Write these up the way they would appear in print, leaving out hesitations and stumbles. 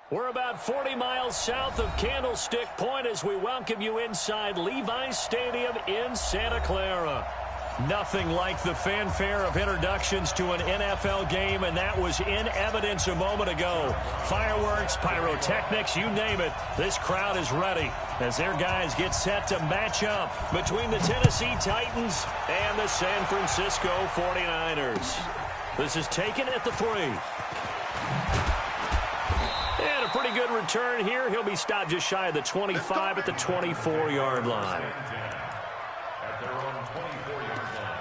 We're about 40 miles south of Candlestick Point as we welcome you inside Levi's Stadium in Santa Clara. Nothing like the fanfare of introductions to an NFL game, and that was in evidence a moment ago. Fireworks, pyrotechnics, you name it. This crowd is ready as their guys get set to match up between the Tennessee Titans and the San Francisco 49ers. This is taken at the 3. And a pretty good return here. He'll be stopped just shy of the 25 at the 24-yard line. At their own 24-yard line.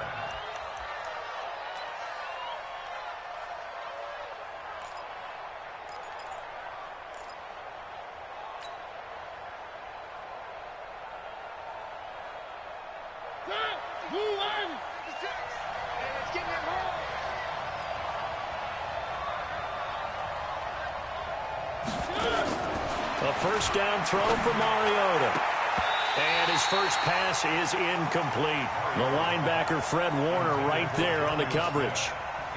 A first down throw for Mariota. And his first pass is incomplete. The linebacker, Fred Warner, right there on the coverage.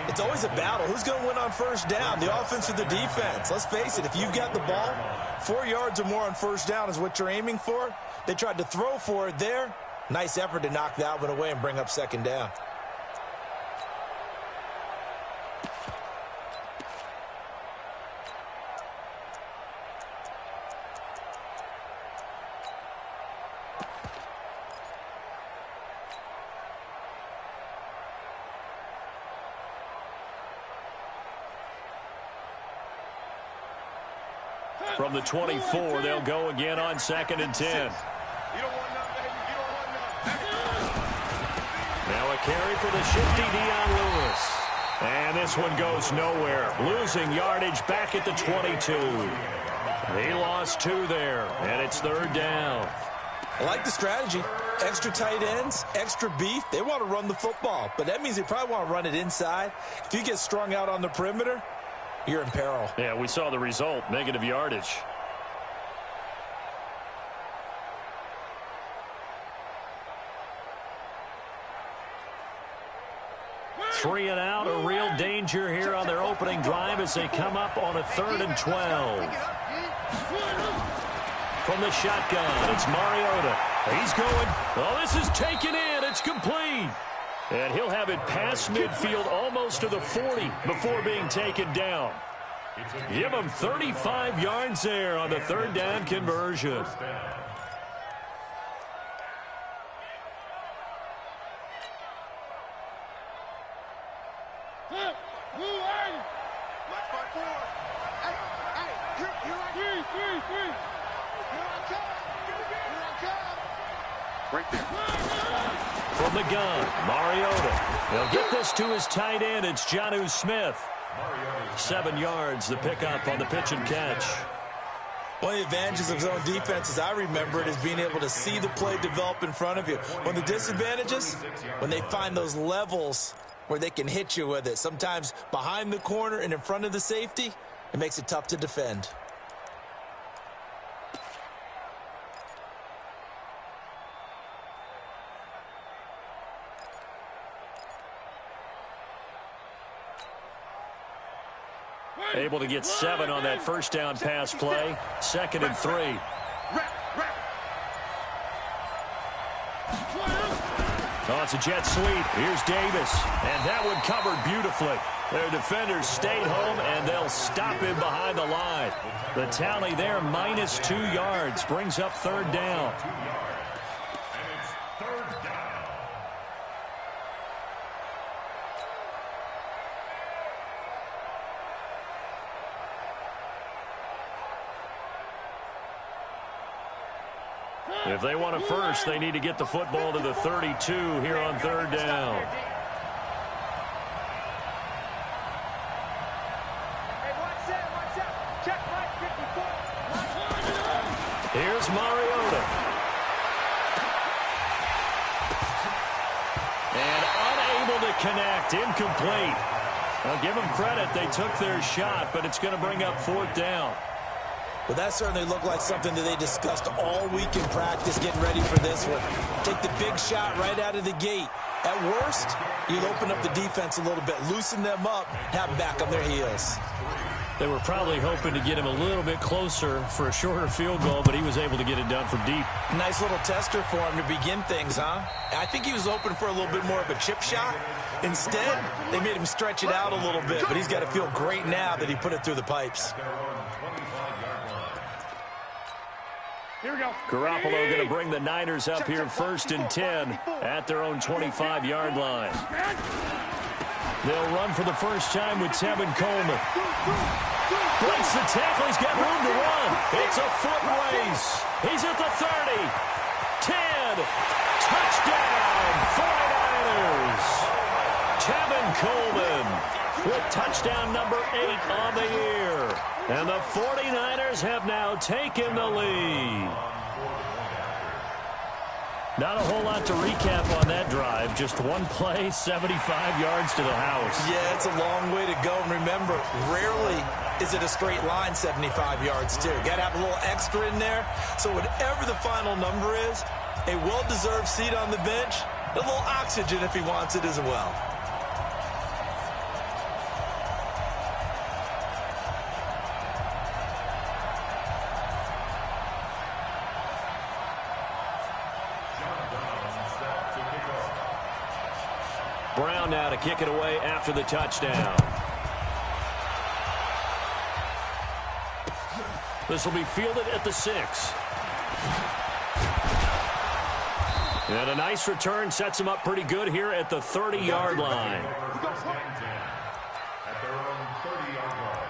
It's always a battle. Who's going to win on first down, the offense or the defense? Let's face it, if you've got the ball, 4 yards or more on first down is what you're aiming for. They tried to throw for it there. Nice effort to knock that one away and bring up second down. From the 24, they'll go again on 2nd and 10. Now a carry for the shifty Dion Lewis. And this one goes nowhere. Losing yardage back at the 22. He lost 2 there, and it's 3rd down. I like the strategy. Extra tight ends, extra beef. They want to run the football, but that means they probably want to run it inside. If you get strung out on the perimeter, you're in peril. Yeah, we saw the result, negative yardage. Three and out, a real danger here on their opening drive as they come up on a 3rd and 12. From the shotgun, it's Mariota. He's going. Oh, this is taken in. It's complete. And he'll have it past midfield almost to the 40 before being taken down. Give him 35 yards there on the 3rd down conversion. From the gun, Mariota. He'll get this to his tight end. It's Jonnu Smith. 7 yards, the pickup on the pitch and catch. One of the advantages of zone defense, as I remember it, is being able to see the play develop in front of you. One of the disadvantages, when they find those levels where they can hit you with it. Sometimes behind the corner and in front of the safety, it makes it tough to defend. Able to get 7 on that first down pass play. 2nd and 3. Oh, it's a jet sweep. Here's Davis. And that one covered beautifully. Their defenders stayed home, and they'll stop him behind the line. The tally there, minus 2 yards, brings up 3rd down. If they want a first, they need to get the football to the 32 here on 3rd down. Here's Mariota. And unable to connect, incomplete. I'll give them credit. They took their shot, but it's going to bring up 4th down. Well, that certainly looked like something that they discussed all week in practice, getting ready for this one. Take the big shot right out of the gate. At worst, you'll open up the defense a little bit, loosen them up, have them back on their heels. They were probably hoping to get him a little bit closer for a shorter field goal, but he was able to get it done from deep. Nice little tester for him to begin things, huh? I think he was hoping for a little bit more of a chip shot. Instead, they made him stretch it out a little bit, but he's got to feel great now that he put it through the pipes. Here we go. Garoppolo going to bring the Niners up here 1st and 10 at their own 25-yard line. They'll run for the first time with Tevin Coleman. Breaks the tackle. He's got room to run. It's a foot race. He's at the 30. 10. Touchdown, 49ers. Tevin Coleman with touchdown number 8 on the year. And the 49ers have now taken the lead. Not a whole lot to recap on that drive. Just one play, 75 yards to the house. Yeah, it's a long way to go. And remember, rarely is it a straight line 75 yards, too. Got to have a little extra in there. So whatever the final number is, a well-deserved seat on the bench, a little oxygen if he wants it as well. Brown now to kick it away after the touchdown. This will be fielded at the 6. And a nice return sets him up pretty good here at the 30-yard line. At their own 30-yard line.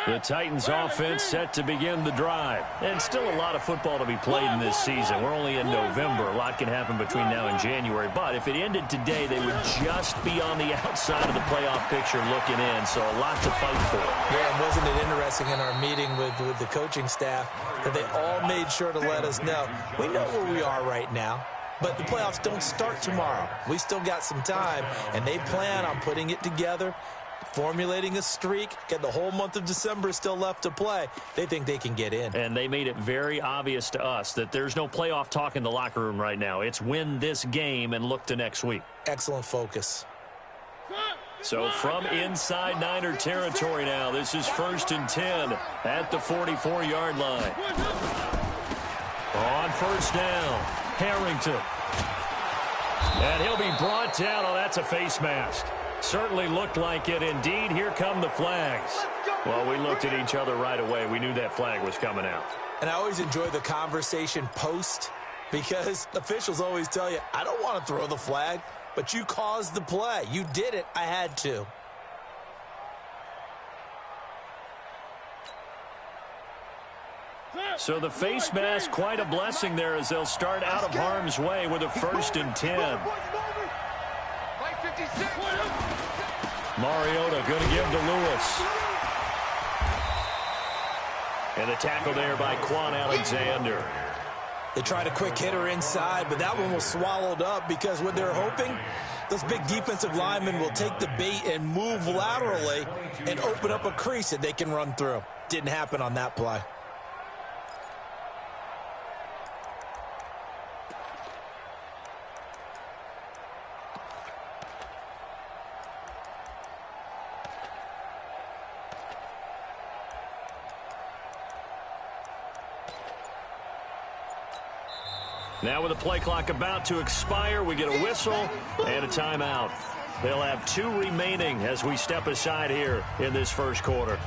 The Titans offense set to begin the drive. And still a lot of football to be played in this season. We're only in November. A lot can happen between now and January. But if it ended today, they would just be on the outside of the playoff picture looking in. So a lot to fight for. Yeah, and wasn't it interesting in our meeting with the coaching staff that they all made sure to let us know, we know where we are right now, but the playoffs don't start tomorrow. We still got some time, and they plan on putting it together, formulating a streak, get the whole month of December still left to play. They think they can get in. And they made it very obvious to us that there's no playoff talk in the locker room right now. It's win this game and look to next week. Excellent focus. So from inside Niner territory now, this is 1st and 10 at the 44-yard line. On first down, Harrington. And he'll be brought down. Oh, that's a face mask. Certainly looked like it. Indeed, here come the flags. Well, we looked at each other right away. We knew that flag was coming out. And I always enjoy the conversation post because officials always tell you, I don't want to throw the flag, but you caused the play. You did it. I had to. So the face mask, quite a blessing there as they'll start out of harm's way with a 1st and 10. Mariota going to give to Lewis. And the tackle there by Quan Alexander. They tried a quick hitter inside, but that one was swallowed up because what they're hoping, those big defensive linemen will take the bait and move laterally and open up a crease that they can run through. Didn't happen on that play. Now with the play clock about to expire, we get a whistle and a timeout. They'll have 2 remaining as we step aside here in this first quarter.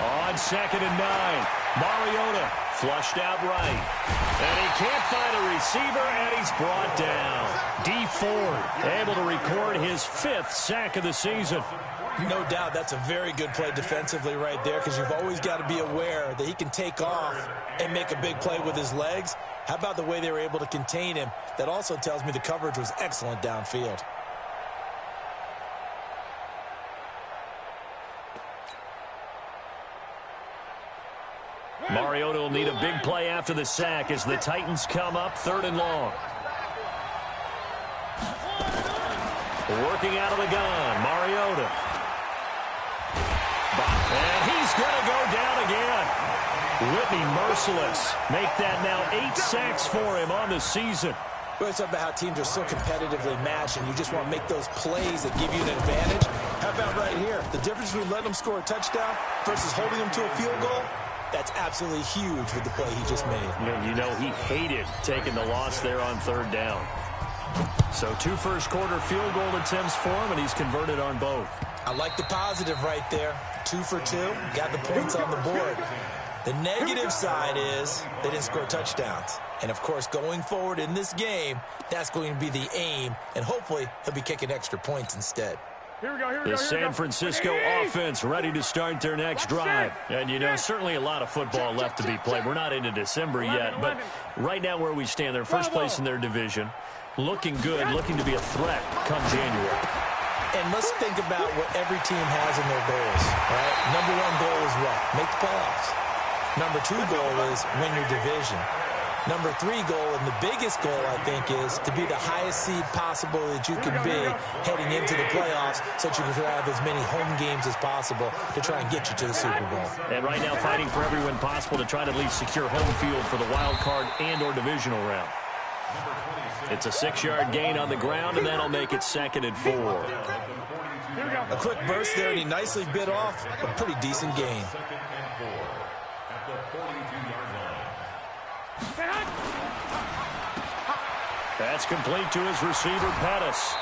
On 2nd and 9, Mariota Flushed out right. And he can't find a receiver, and he's brought down. D Ford able to record his 5th sack of the season. No doubt that's a very good play defensively right there, because you've always got to be aware that he can take off and make a big play with his legs. How about the way they were able to contain him? That also tells me the coverage was excellent downfield. Mariota will need a big play after the sack as the Titans come up 3rd and long. Working out of the gun, Mariota. And he's going to go down again. Whitney merciless. Make that now 8 sacks for him on the season. We always talk about how teams are so competitively matched, and you just want to make those plays that give you an advantage. How about right here? The difference between letting them score a touchdown versus holding them to a field goal, that's absolutely huge with the play he just made. And you know he hated taking the loss there on 3rd down. So 2 first-quarter field goal attempts for him, and he's converted on both. I like the positive right there. 2 for 2. Got the points on the board. The negative side is they didn't score touchdowns. And, of course, going forward in this game, that's going to be the aim. And hopefully he'll be kicking extra points instead. The San Francisco offense ready to start their next drive. And, you know, certainly a lot of football left to be played. We're not into December yet, but right now where we stand, they're first place in their division. Looking good, looking to be a threat come January. And let's think about what every team has in their goals, right? Number 1 goal is what? Make the playoffs. Number 2 goal is win your division. Number 3 goal, and the biggest goal, I think, is to be the highest seed possible that you can be heading into the playoffs so that you can have as many home games as possible to try and get you to the Super Bowl. And right now fighting for every win possible to try to at least secure home field for the wild card and or divisional round. It's a 6-yard gain on the ground, and that'll make it 2nd and 4. A quick burst there, and he nicely bit off a pretty decent gain. That's complete to his receiver, Pettis.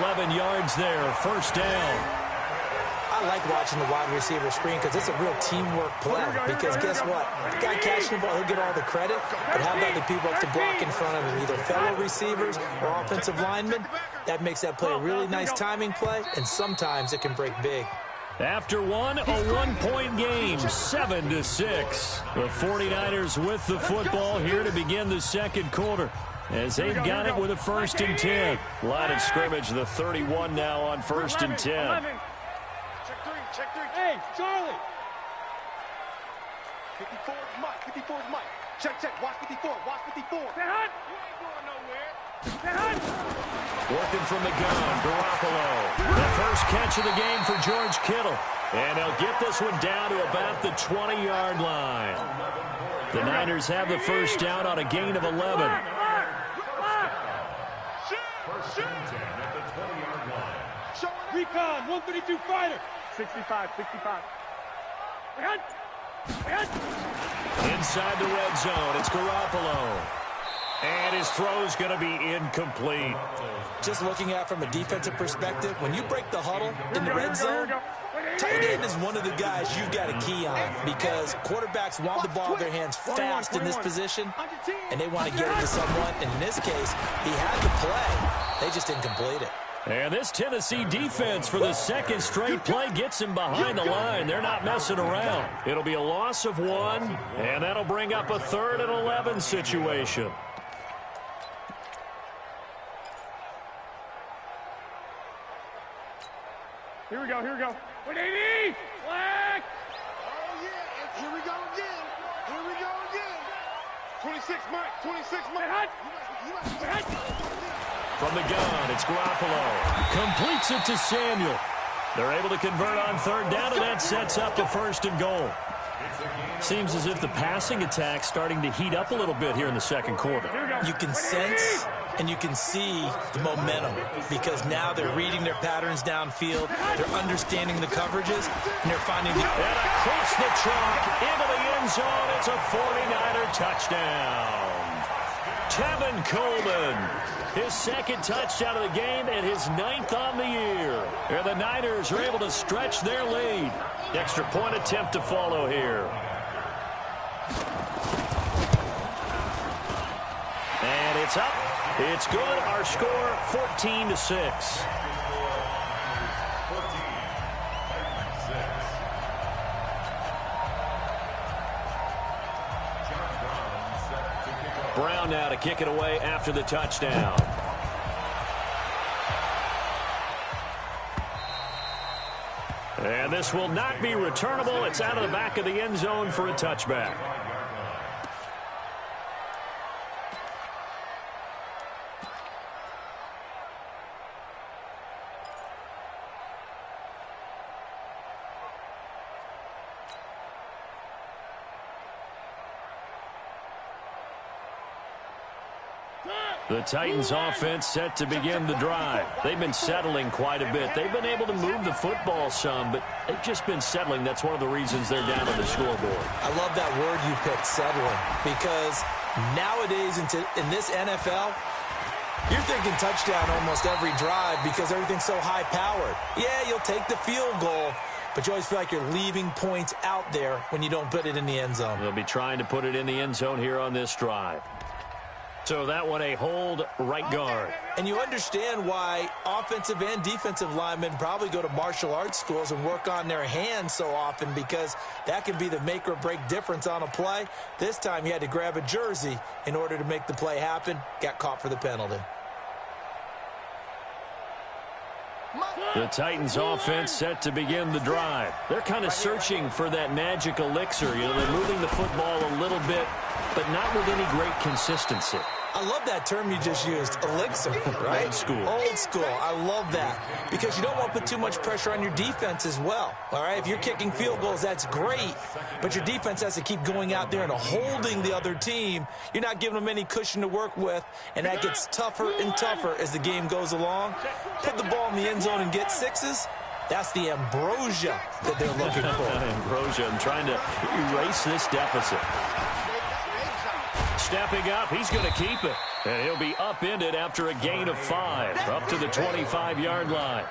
11 yards there, 1st down. I like watching the wide receiver screen because it's a real teamwork play. Because guess what? The guy catching the ball, he'll get all the credit. But how about the people up to block in front of him, either fellow receivers or offensive linemen? That makes that play a really nice timing play, and sometimes it can break big. After one, a 1-point game, 7-6. The 49ers with the football here to begin the 2nd quarter. As they've got it with a 1st and 10. Line of scrimmage, the 31 now on 1st and 10. Check 3. Hey, Charlie. 54 is Mike. 54 is Mike. Check. Watch 54. Watch 54. Say hunt. You ain't going nowhere. Say hunt. Working from the gun, Garoppolo. The first catch of the game for George Kittle. And he'll get this one down to about the 20-yard line. The Niners have the 1st down on a gain of 11. Shoot. At the 20-yard line. Recon, 132 fighter. 65. Inside the red zone, it's Garoppolo. And his throw's going to be incomplete. Just looking at it from a defensive perspective, when you break the huddle in the red zone, tight end is one of the guys you've got to key on because quarterbacks want the ball in their hands fast in this position, and they want to get it to someone. And in this case, he had the play. They just didn't complete it. And this Tennessee defense for the 2nd straight play gets him behind the line. They're not messing around. It'll be a loss of 1, and that'll bring up a 3rd and 11 situation. Here we go. What they need? Flag! Oh, yeah. Here we go again. 26, Mike. 26, Mike. From the gun, it's Garoppolo. Completes it to Samuel. They're able to convert on 3rd down, and that sets up the 1st and goal. Seems as if the passing attack's starting to heat up a little bit here in the 2nd quarter. You can sense and you can see the momentum because now they're reading their patterns downfield, they're understanding the coverages, and they're finding the... And across the chalk, into the end zone, it's a 49er touchdown. Tevin Coleman, his 2nd touchdown of the game and his 9th on the year. And the Niners are able to stretch their lead. Extra point attempt to follow here. And it's up. It's good. Our score, 14-6. Brown now to kick it away after the touchdown. And this will not be returnable. It's out of the back of the end zone for a touchback. The Titans offense set to begin the drive. They've been settling quite a bit. They've been able to move the football some, but they've just been settling. That's one of the reasons they're down on the scoreboard. I love that word you picked, settling, because nowadays in this NFL, you're thinking touchdown almost every drive because everything's so high-powered. Yeah, you'll take the field goal, but you always feel like you're leaving points out there when you don't put it in the end zone. They'll be trying to put it in the end zone here on this drive. So that one a hold right guard. And you understand why offensive and defensive linemen probably go to martial arts schools and work on their hands so often, because that can be the make or break difference on a play. This time he had to grab a jersey in order to make the play happen. Got caught for the penalty. The Titans offense set to begin the drive. They're kind of searching for that magic elixir. You know, they're moving the football a little bit, but not with any great consistency. I love that term you just used, elixir, right? Old school. Old school. I love that, because you don't want to put too much pressure on your defense as well, all right? If you're kicking field goals, that's great, but your defense has to keep going out there and holding the other team. You're not giving them any cushion to work with, and that gets tougher and tougher as the game goes along. Put the ball in the end zone and get sixes. That's the ambrosia that they're looking for. Ambrosia, and trying to erase this deficit. Stepping up, he's going to keep it. And he'll be upended after a gain of 5, up to the 25-yard line.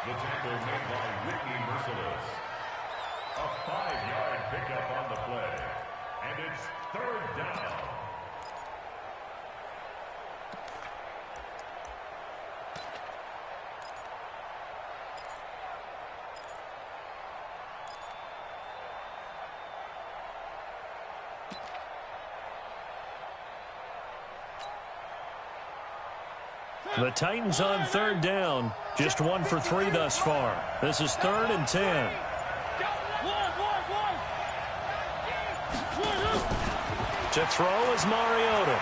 The tackle made by Whitney Merciless. A 5-yard pickup on the play. And it's 3rd down. The Titans on 3rd down. Just 1 for 3 thus far. This is 3rd and 10. To throw is Mariota.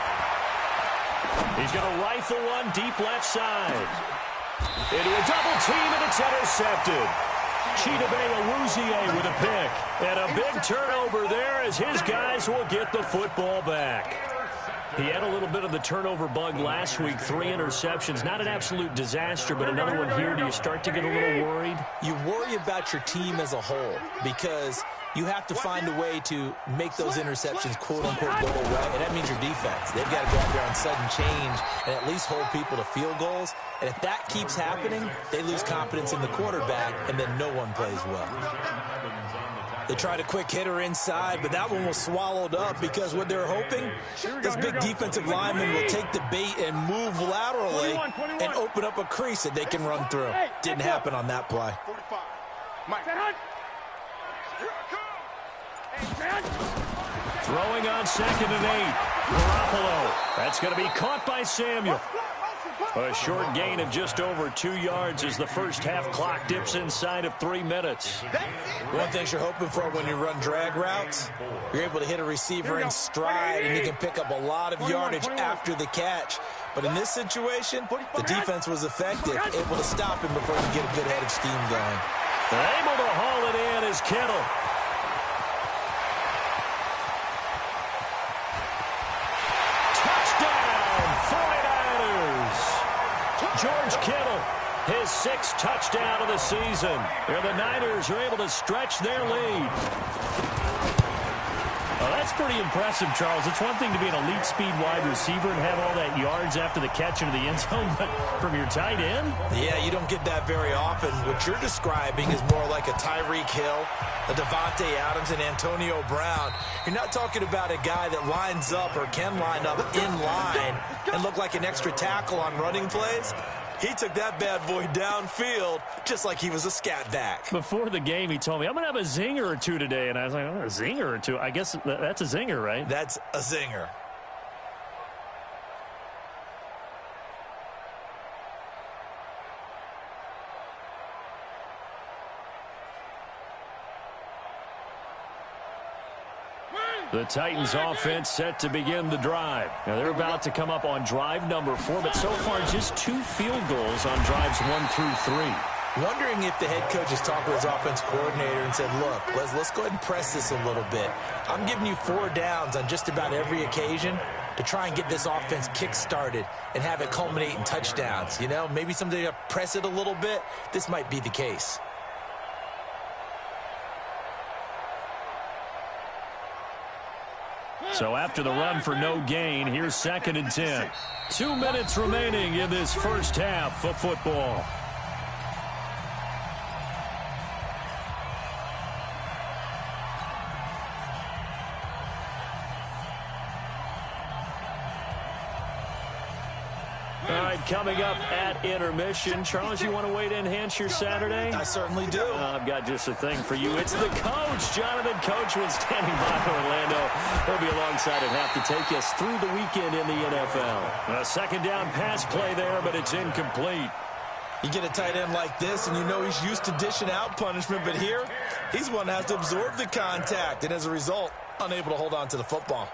He's going to rifle one deep left side. Into a double team, and it's intercepted. Chidobe Awuzie with a pick. And a big turnover there as his guys will get the football back. He had a little bit of the turnover bug last week, 3 interceptions. Not an absolute disaster, but another one here. Do you start to get a little worried? You worry about your team as a whole, because you have to find a way to make those interceptions, quote-unquote, go away, and that means your defense. They've got to go out there on sudden change and at least hold people to field goals. And if that keeps happening, they lose confidence in the quarterback, and then no one plays well. They tried a quick hitter inside, but that one was swallowed up, because what they're hoping, this big defensive lineman will take the bait and move laterally and open up a crease that they can run through. Didn't happen on that play. Throwing on 2nd and 8. Garoppolo. That's going to be caught by Samuel. A short gain of just over 2 yards as the first half clock dips inside of 3 minutes. One thing you're hoping for when you run drag routes, you're able to hit a receiver in stride, and you can pick up a lot of yardage after the catch. But in this situation, the defense was effective, able to stop him before he could get a good head of steam going. Able to haul it in is Kittle. George Kittle, his 6th touchdown of the season. And the Niners are able to stretch their lead. Well, that's pretty impressive, Charles. It's one thing to be an elite speed wide receiver and have all that yards after the catch into the end zone, but from your tight end? Yeah, you don't get that very often. What you're describing is more like a Tyreek Hill, a Devontae Adams, and Antonio Brown. You're not talking about a guy that lines up or can line up in line and look like an extra tackle on running plays. He took that bad boy downfield just like he was a scat back. Before the game, he told me, I'm going to have a zinger or two today. And I was like, oh, a zinger or two? I guess that's a zinger, right? That's a zinger. The Titans offense set to begin the drive. Now they're about to come up on drive number 4, but so far just 2 field goals on drives 1 through 3. Wondering if the head coach has talked with his offense coordinator and said, look, let's go ahead and press this a little bit. I'm giving you 4 downs on just about every occasion to try and get this offense kick-started and have it culminate in touchdowns. You know, maybe someday to press it a little bit. This might be the case. So after the run for no gain, here's 2nd and 10. 2 minutes remaining in this first half of football. All right, coming up at intermission. Charles, you want to wait to enhance your Saturday? I certainly do. I've got just a thing for you. It's the coach, Jonathan Coachman, standing by Orlando. He'll be alongside at half to take us through the weekend in the NFL. A 2nd down pass play there, but it's incomplete. You get a tight end like this, and you know he's used to dishing out punishment, but here, he's one that has to absorb the contact, and as a result, unable to hold on to the football.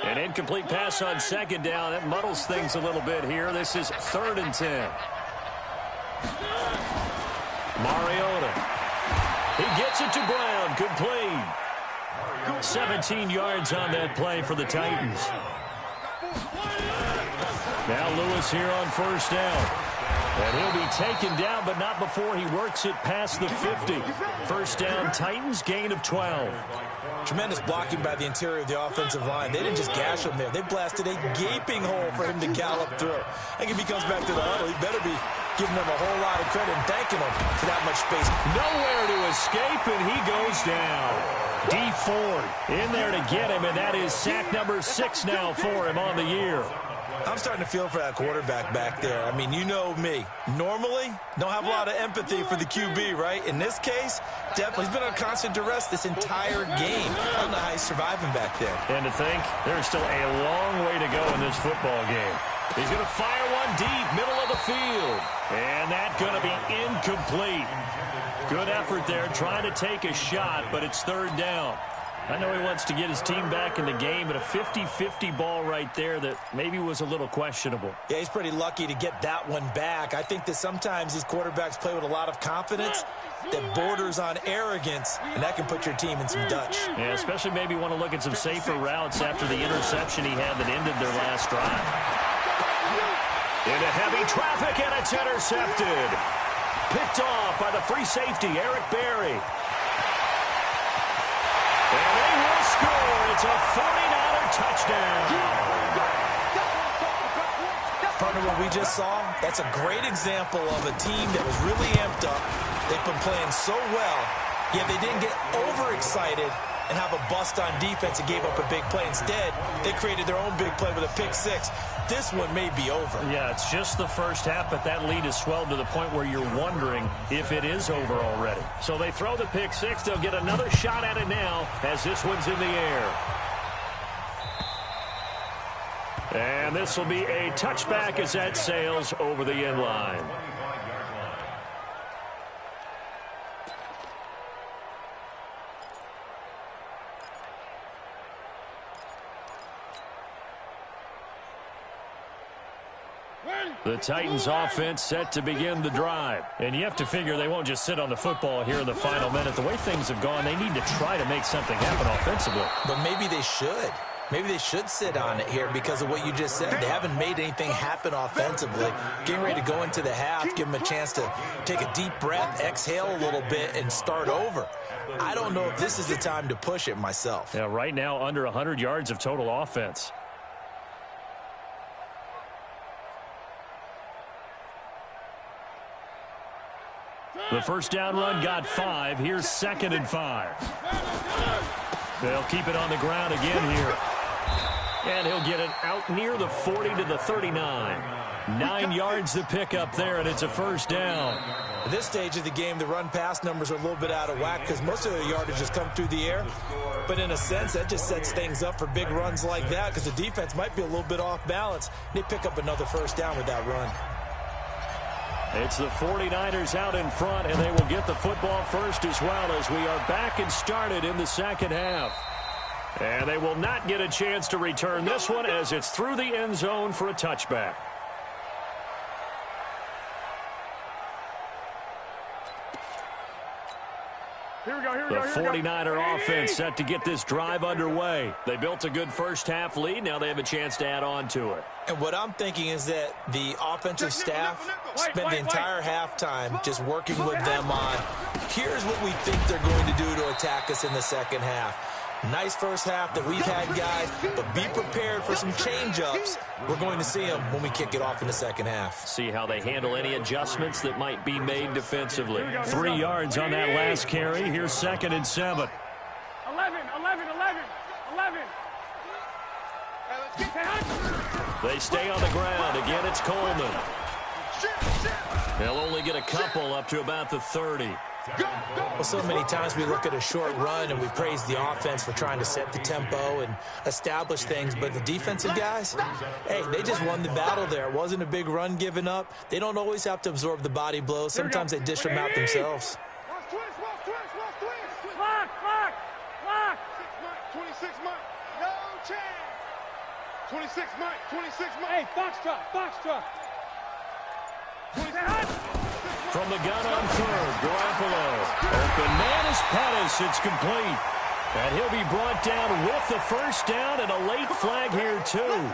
An incomplete pass on 2nd down. That muddles things a little bit here. This is 3rd and 10. Mariota. He gets it to Brown. Complete. 17 yards on that play for the Titans. Now Lewis here on 1st down. And he'll be taken down, but not before he works it past the 50. 1st down, Titans, gain of 12. Tremendous blocking by the interior of the offensive line. They didn't just gash him there. They blasted a gaping hole for him to gallop through. I think if he comes back to the huddle, he better be giving them a whole lot of credit and thanking them for that much space. Nowhere to escape, and he goes down. D Ford in there to get him, and that is sack number 6 now for him on the year. I'm starting to feel for that quarterback back there. I mean, you know me. Normally, don't have a lot of empathy for the QB, right? In this case, definitely he's been on constant duress this entire game. I don't know how he's surviving back there. And to think, there's still a long way to go in this football game. He's going to fire one deep, middle of the field. And that's going to be incomplete. Good effort there, trying to take a shot, but it's 3rd down. I know he wants to get his team back in the game, but a 50-50 ball right there that maybe was a little questionable. Yeah, he's pretty lucky to get that one back. I think that sometimes these quarterbacks play with a lot of confidence that borders on arrogance, and that can put your team in some Dutch. Yeah, especially maybe want to look at some safer routes after the interception he had that ended their last drive. Into heavy traffic, and it's intercepted. Picked off by the free safety, Eric Berry. And they will score. It's a 49er touchdown. Partner, what we just saw, that's a great example of a team that was really amped up. They've been playing so well, yet they didn't get overexcited and have a bust on defense and gave up a big play. Instead, they created their own big play with a pick 6. This one may be over. Yeah, it's just the first half, but that lead has swelled to the point where you're wondering if it is over already. So they throw the pick 6. They'll get another shot at it now as this one's in the air. And this will be a touchback as that sails over the end line. The Titans offense set to begin the drive. And you have to figure they won't just sit on the football here in the final minute. The way things have gone, they need to try to make something happen offensively. But maybe they should. Maybe they should sit on it here because of what you just said. They haven't made anything happen offensively. Getting ready to go into the half, give them a chance to take a deep breath, exhale a little bit, and start over. I don't know if this is the time to push it myself. Yeah, right now under 100 yards of total offense. The first down run got 5. Here's 2nd and 5. They'll keep it on the ground again here. And he'll get it out near the 40 to the 39. 9 yards to pick up there, and it's a first down. At this stage of the game, the run-pass numbers are a little bit out of whack because most of the yardage has come through the air. But in a sense, that just sets things up for big runs like that because the defense might be a little bit off balance. They pick up another first down with that run. It's the 49ers out in front, and they will get the football first as well as we are back and started in the second half. And they will not get a chance to return this one as it's through the end zone for a touchback. The 49er offense set to get this drive underway. They built a good first half lead. Now they have a chance to add on to it. And what I'm thinking is that the offensive staff spent the entire halftime just working with them on, here's what we think they're going to do to attack us in the second half. Nice first half that we've had, guys, but be prepared for some change-ups. We're going to see them when we kick it off in the second half. See how they handle any adjustments that might be made defensively. 3 yards on that last carry. Here's 2nd and 7. 11. They stay on the ground. Again, it's Coleman. They'll only get a couple up to about the 30. Well, so many times we look at a short run and we praise the offense for trying to set the tempo and establish things, but the defensive guys, hey, they just won the battle there. It wasn't a big run given up. They don't always have to absorb the body blows. Sometimes they dish them out themselves. Lock. 26 Mike. No chance. 26 Mike. Hey, box truck. From the gun on third, Garoppolo. Open man is Pettis. It's complete. And he'll be brought down with the first down and a late flag here, too.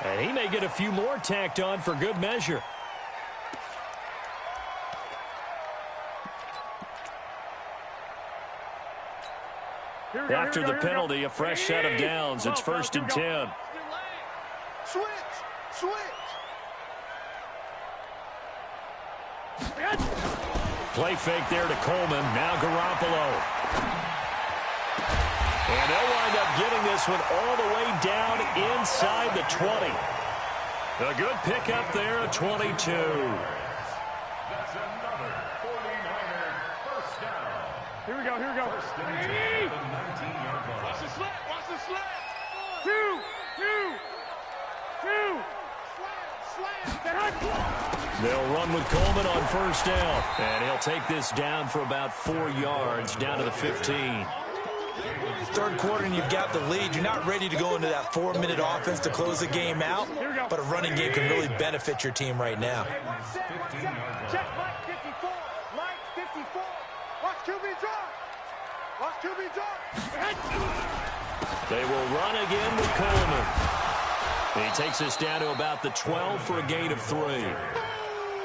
And he may get a few more tacked on for good measure. After the penalty, a fresh set of downs. It's 1st and 10. Switch. Play fake there to Coleman. Now Garoppolo. And they'll wind up getting this one all the way down inside the 20. A good pickup there at 22. That's another 49er first down. Here we go. First and 10 at the 19-yard line. Watch the slant. They'll run with Coleman on first down. And he'll take this down for about 4 yards, down to the 15. Third quarter and you've got the lead. You're not ready to go into that 4-minute offense to close the game out, but a running game can really benefit your team right now. Check Mike 54. Watch QB drop. They will run again with Coleman. He takes us down to about the 12 for a gain of 3.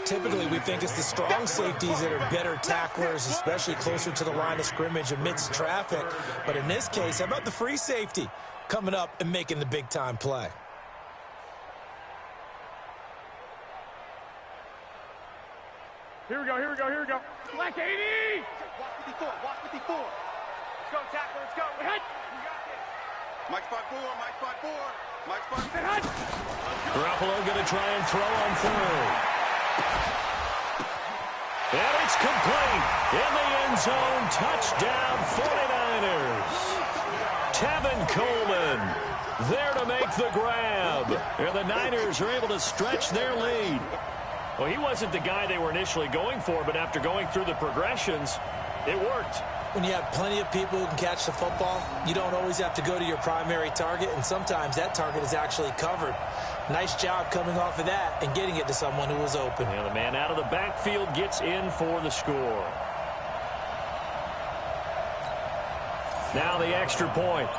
Typically, we think it's the strong safeties that are better tacklers, especially closer to the line of scrimmage amidst traffic. But in this case, how about the free safety coming up and making the big-time play? Here we go. Black 80. Watch 54. Let's go, tackler. Let's go. Head. Mike 5-4. Garoppolo going to try and throw on third. And it's complete. In the end zone, touchdown 49ers. Tevin Coleman there to make the grab. And the Niners are able to stretch their lead. Well, he wasn't the guy they were initially going for, but after going through the progressions, it worked. When you have plenty of people who can catch the football, you don't always have to go to your primary target, and sometimes that target is actually covered. Nice job coming off of that and getting it to someone who was open. And the man out of the backfield gets in for the score. Now the extra point.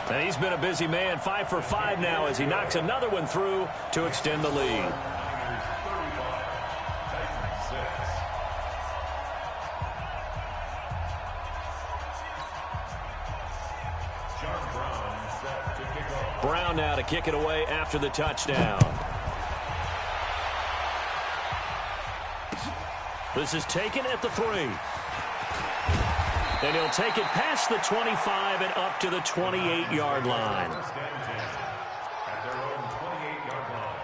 And he's been a busy man, 5 for 5 now as he knocks another one through to extend the lead. Brown now to kick it away after the touchdown. This is taken at the 3. And he'll take it past the 25 and up to the 28-yard line. At their own 28-yard line.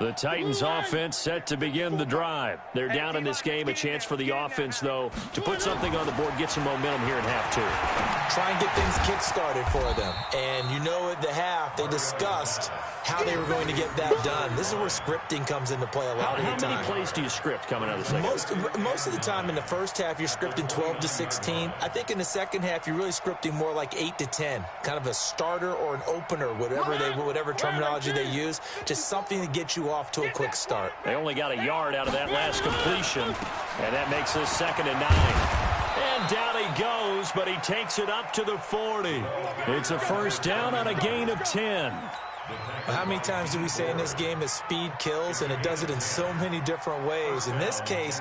The Titans offense set to begin the drive. They're down in this game. A chance for the offense, though, to put something on the board, get some momentum here in half 2. Try and get things kick-started for them. And you know at the half, they discussed how they were going to get that done. This is where scripting comes into play a lot of the time. How many plays do you script coming out of the second? Most of the time in the first half, you're scripting 12 to 16. I think in the second half, you're really scripting more like 8 to 10. Kind of a starter or an opener, whatever terminology they use. Just something to get you off to a quick start. They only got a yard out of that last completion, and that makes this 2nd and 9. And down he goes, but he takes it up to the 40. It's a first down on a gain of 10. How many times do we say in this game that speed kills, and it does it in so many different ways? In this case,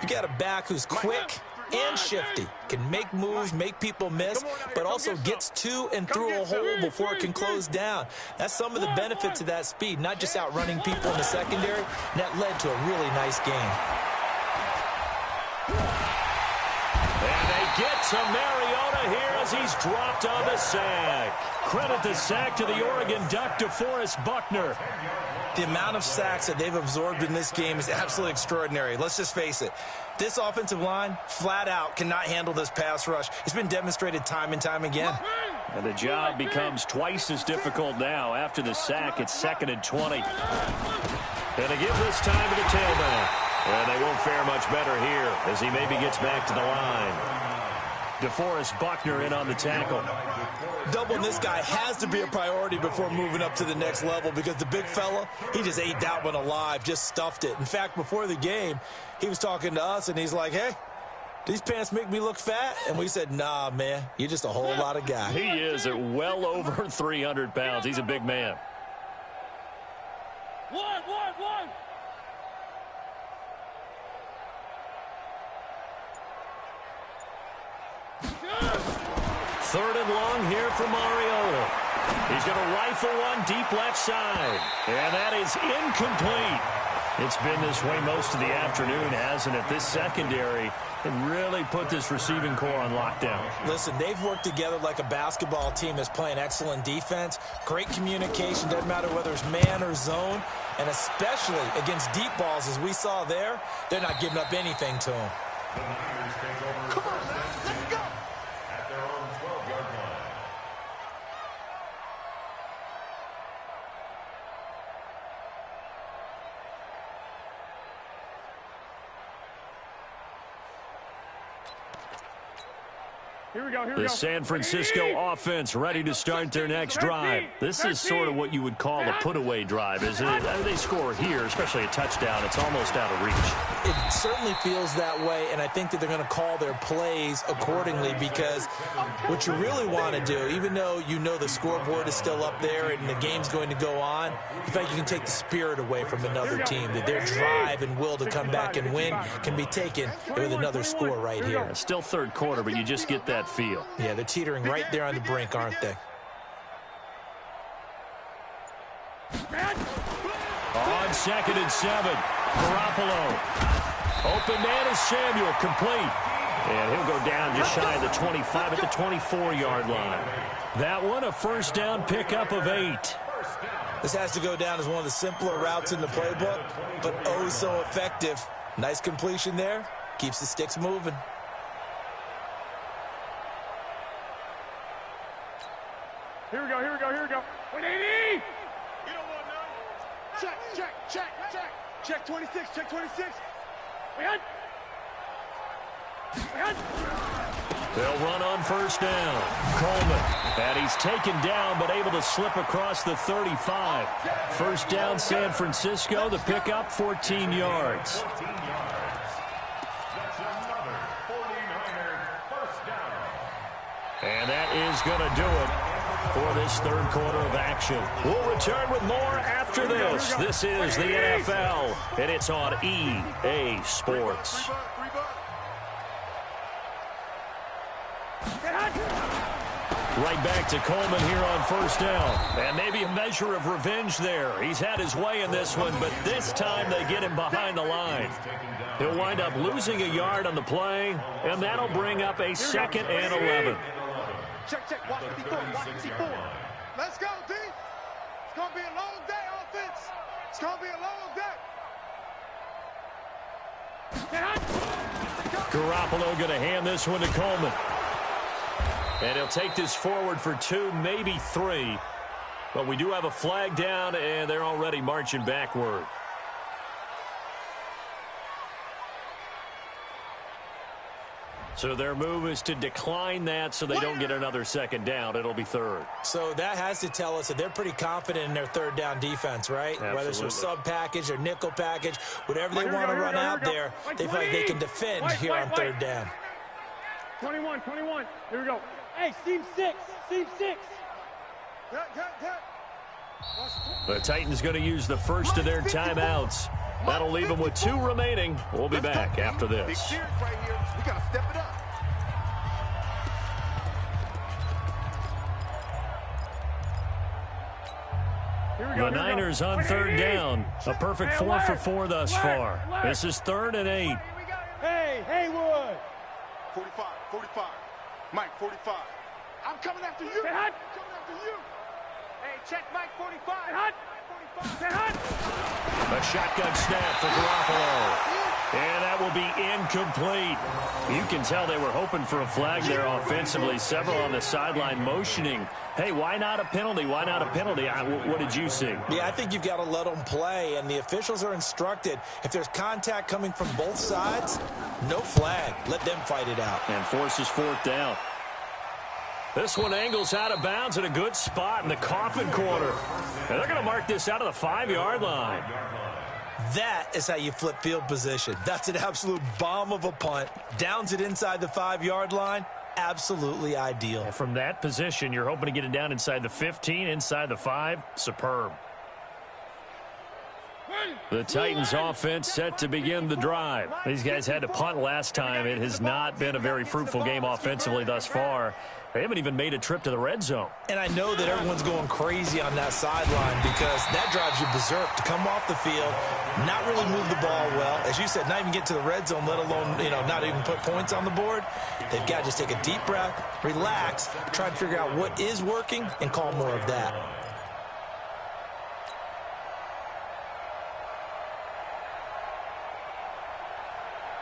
you got a back who's quick and shifty, can make moves, make people miss, but also gets to and through a hole before it can close down. That's some of the benefits of that speed, not just outrunning people in the secondary. And that led to a really nice game. And they get to Mariota here as he's dropped on the sack. Credit the sack to the Oregon Duck, DeForest Buckner. The amount of sacks that they've absorbed in this game is absolutely extraordinary. Let's just face it. This offensive line, flat out, cannot handle this pass rush. It's been demonstrated time and time again. And the job becomes twice as difficult now. After the sack, it's 2nd and 20. And they give this time to the tailback. And they won't fare much better here as he maybe gets back to the line. DeForest Buckner in on the tackle. Doubling this guy has to be a priority before moving up to the next level because the big fella, he just ate that one alive, just stuffed it. In fact, before the game, he was talking to us, and he's like, hey, these pants make me look fat? And we said, nah, man, you're just a whole lot of guy. He is at well over 300 pounds. He's a big man. One. 3rd and long here for Mariota. He's going to rifle one deep left side. And that is incomplete. It's been this way most of the afternoon, hasn't it? This secondary can really put this receiving core on lockdown. Listen, they've worked together like a basketball team that's playing excellent defense. Great communication, doesn't matter whether it's man or zone. And especially against deep balls, as we saw there, they're not giving up anything to them. The Niners take over. Come on, let's go. At their own 12-yard line. Here we go. The San Francisco offense ready to start their next drive. This is sort of what you would call a put-away drive, isn't it? They score here, especially a touchdown. It's almost out of reach. It certainly feels that way, and I think that they're going to call their plays accordingly because what you really want to do, even though you know the scoreboard is still up there and the game's going to go on, you think you can take the spirit away from another team, that their drive and will to come back and win can be taken with another score right here. It's still 3rd quarter, but you just get that feel. Yeah, they're teetering right there on the brink, aren't they? On 2nd and 7, Garoppolo. Open man is Samuel, complete. And he'll go down just shy of the 25 at the 24-yard line. That one, a first down pickup of 8. This has to go down as one of the simpler routes in the playbook, but oh so effective. Nice completion there. Keeps the sticks moving. Here we go. 180. You don't want none. Check. Check 26. Check 26. We had. They'll run on first down. Coleman. And he's taken down, but able to slip across the 35. First down, San Francisco. The pickup, 14 yards. 14 yards. That's another 49er first down. And that is going to do it for this third quarter of action. We'll return with more after this. This is the NFL, and it's on EA Sports. Right back to Coleman here on first down. And maybe a measure of revenge there. He's had his way in this one, but this time they get him behind the line. He'll wind up losing a yard on the play, and that'll bring up a 2nd and 11. Check, check. Watch 54. Watch 54. Let's go, D. It's going to be a long day, offense. It's going to be a long day. Garoppolo going to hand this one to Coleman. And he'll take this forward for 2, maybe 3. But we do have a flag down, and they're already marching backward. So their move is to decline that so they don't get another 2nd down. It'll be 3rd. So that has to tell us that they're pretty confident in their 3rd down defense, right? Absolutely. Whether it's a sub package or nickel package, whatever they want to run out there, they feel like they can defend here on 3rd down. 21. Here we go. Hey, seam 6. Seam 6. The Titans going to use the first of their timeouts. That'll leave them with 2 remaining. We'll be back after this. Big series right here. We got to step it up. The Niners on 3rd down. A perfect 4 for 4 thus far. This is 3rd and 8. Hey, Haywood. 45. Mike, 45. I'm coming after you. I'm coming after you. Hey, check Mike, 45. 45. A shotgun snap for Garoppolo. And that will be incomplete. You can tell they were hoping for a flag there offensively. Several on the sideline motioning. Hey, why not a penalty? Why not a penalty? What did you see? Yeah, I think you've got to let them play, and the officials are instructed. If there's contact coming from both sides, no flag. Let them fight it out. And forces 4th down. This one angles out of bounds at a good spot in the coffin corner. And they're going to mark this out of the 5-yard line. That is how you flip field position. That's an absolute bomb of a punt. Downs it inside the 5-yard line. Absolutely ideal. From that position, you're hoping to get it down inside the 15, inside the 5. Superb. The Titans offense set to begin the drive. These guys had to punt last time. It has not been a very fruitful game offensively thus far. They haven't even made a trip to the red zone. And I know that everyone's going crazy on that sideline because that drives you berserk to come off the field, not really move the ball well. As you said, not even get to the red zone, let alone, not even put points on the board. They've got to just take a deep breath, relax, try and figure out what is working and call more of that.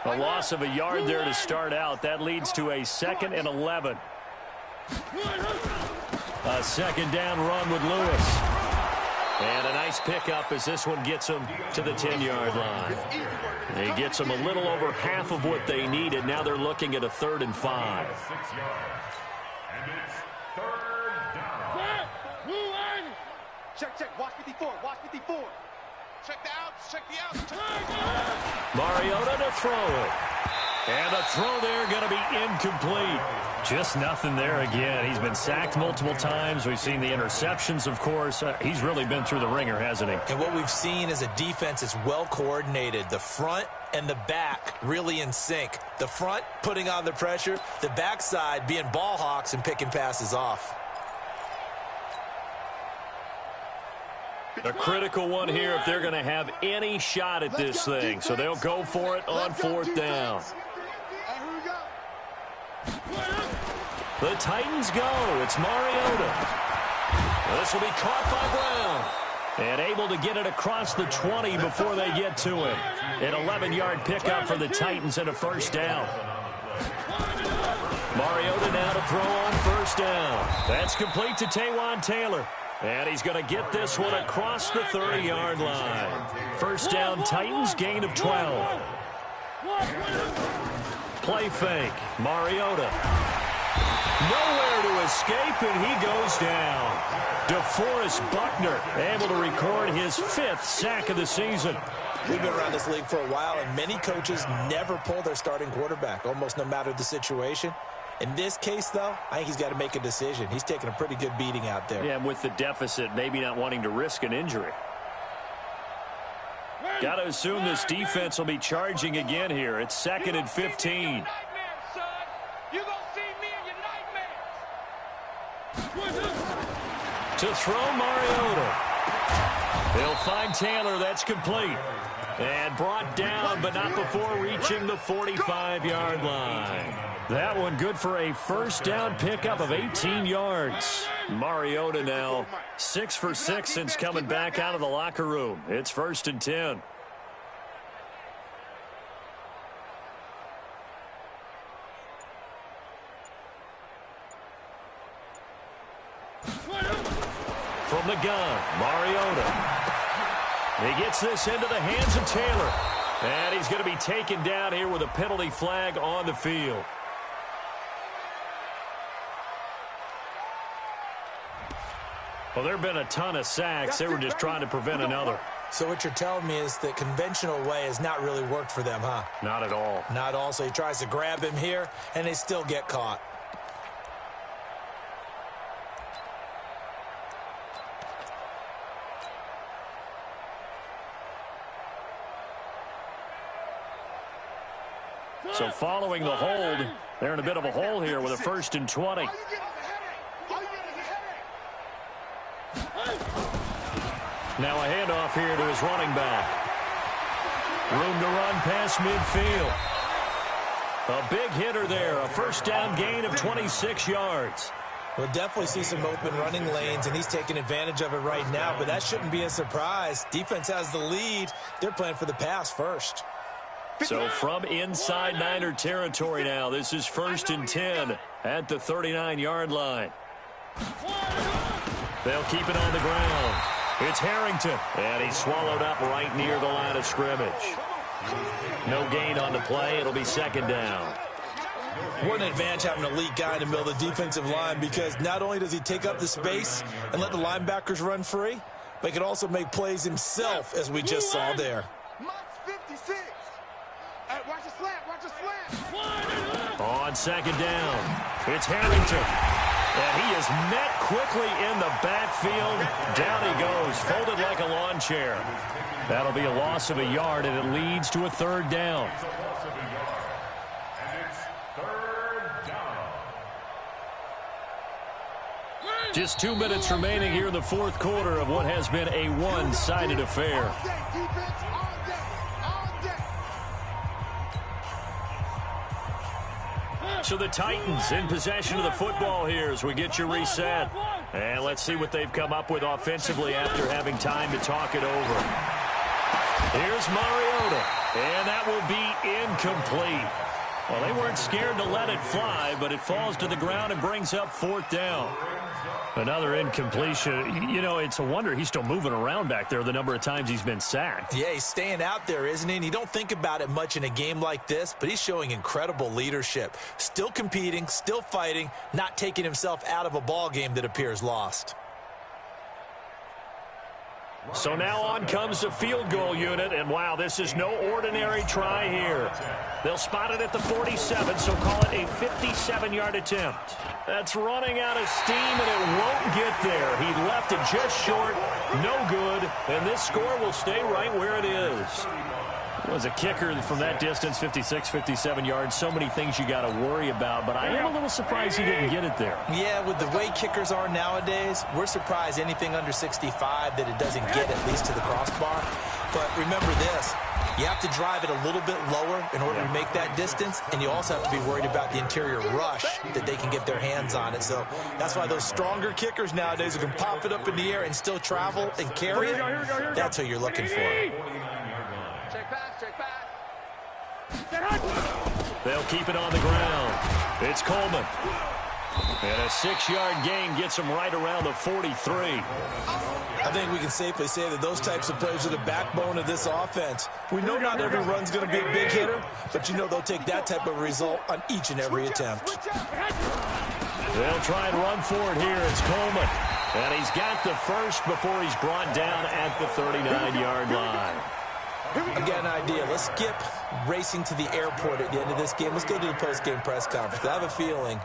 A loss of a yard there to start out. That leads to a 2nd and 11. A 2nd down run with Lewis. And a nice pickup as this one gets them to the 10-yard line. He gets them a little over half of what they needed. Now they're looking at a 3rd and 5. 6 yards. And it's 3rd down. Check. Watch 54. Check the outs. Check the outs. Mariota to throw it. And the throw there going to be incomplete. Just nothing there again. He's been sacked multiple times. We've seen the interceptions, of course. He's really been through the ringer, hasn't he? And what we've seen is a defense that's well coordinated. The front and the back really in sync. The front putting on the pressure. The backside being ball hawks and picking passes off. A critical one here if they're going to have any shot at this thing. So they'll go for it on 4th down. The Titans go. It's Mariota. This will be caught by Brown. And able to get it across the 20 before they get to it. An 11-yard pickup for the Titans and a 1st down. Mariota now to throw on 1st down. That's complete to Taywan Taylor. And he's going to get this one across the 30-yard line. 1st down, Titans, gain of 12. Play fake. Mariota. Nowhere to escape, and he goes down. DeForest Buckner able to record his 5th sack of the season. We've been around this league for a while, and many coaches never pull their starting quarterback, almost no matter the situation. In this case, though, I think he's got to make a decision. He's taking a pretty good beating out there. Yeah, and with the deficit, maybe not wanting to risk an injury. Got to assume this defense will be charging again here. It's 2nd and 15. To throw Mariota. They'll find Taylor. That's complete. And brought down, but not before reaching the 45-yard line. That one good for a first down pickup of 18 yards. Mariota now 6 for 6 since coming back out of the locker room. It's 1st and 10. From the gun, Mariota. He gets this into the hands of Taylor. And he's going to be taken down here with a penalty flag on the field. Well, there have been a ton of sacks. They were just trying to prevent another. So what you're telling me is the conventional way has not really worked for them, huh? Not at all. Not at all. So he tries to grab him here, and they still get caught. So following the hold, they're in a bit of a hole here with a 1st and 20. Now a handoff here to his running back. Room to run past midfield. A big hitter there, a first down gain of 26 yards. We'll definitely see some open running lanes, and he's taking advantage of it right now, but that shouldn't be a surprise. Defense has the lead. They're playing for the pass first. So from inside Niner territory now, this is 1st and 10 at the 39-yard line. They'll keep it on the ground. It's Harrington, and he's swallowed up right near the line of scrimmage. No gain on the play. It'll be 2nd down. What an advantage having an elite guy in the middle of the defensive line, because not only does he take up the space and let the linebackers run free, but he can also make plays himself, as we just saw there. On 2nd down, it's Harrington. And he is met quickly in the backfield. Down he goes, folded like a lawn chair. That'll be a loss of a yard, and it leads to a 3rd down. Just 2 minutes remaining here in the 4th quarter of what has been a one-sided affair. So the Titans in possession of the football here as we get you reset. And let's see what they've come up with offensively after having time to talk it over. Here's Mariota, and that will be incomplete. Well, they weren't scared to let it fly, but it falls to the ground and brings up 4th down. Another incompletion. You know, it's a wonder he's still moving around back there the number of times he's been sacked. Yeah, he's staying out there, isn't he? And you don't think about it much in a game like this, but he's showing incredible leadership. Still competing, still fighting, not taking himself out of a ball game that appears lost. So now on comes the field goal unit, and wow, this is no ordinary try here. They'll spot it at the 47, so call it a 57-yard attempt. That's running out of steam, and it won't get there. He left it just short, no good, and this score will stay right where it is. Was a kicker from that distance, 56, 57 yards. So many things you got to worry about, but I am a little surprised he didn't get it there. Yeah, with the way kickers are nowadays, we're surprised anything under 65 that it doesn't get at least to the crossbar. But remember this, you have to drive it a little bit lower in order to make that distance, and you also have to be worried about the interior rush that they can get their hands on it. So that's why those stronger kickers nowadays who can pop it up in the air and still travel and carry it, that's who you're looking for. They'll keep it on the ground. It's Coleman. And a 6-yard gain gets him right around the 43. I think we can safely say that those types of plays are the backbone of this offense. We know not every run's going to be a big hitter, but you know they'll take that type of result on each and every attempt. They'll try and run for it here. It's Coleman. And he's got the first before he's brought down at the 39-yard line. Again, idea. Let's skip racing to the airport at the end of this game. Let's go to the post-game press conference. I have a feeling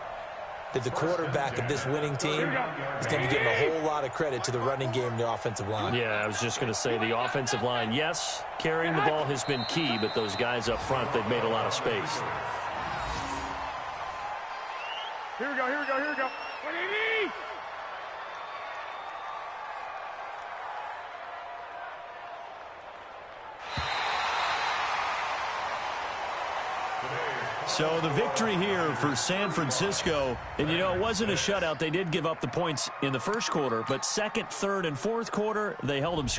that the quarterback of this winning team is going to be giving a whole lot of credit to the running game and the offensive line. Yeah, I was just going to say the offensive line, yes, carrying the ball has been key, but those guys up front, they've made a lot of space. Here we go, here we go, here we go. 180! So the victory here for San Francisco, and you know, it wasn't a shutout. They did give up the points in the first quarter, but second, third, and fourth quarter, they held them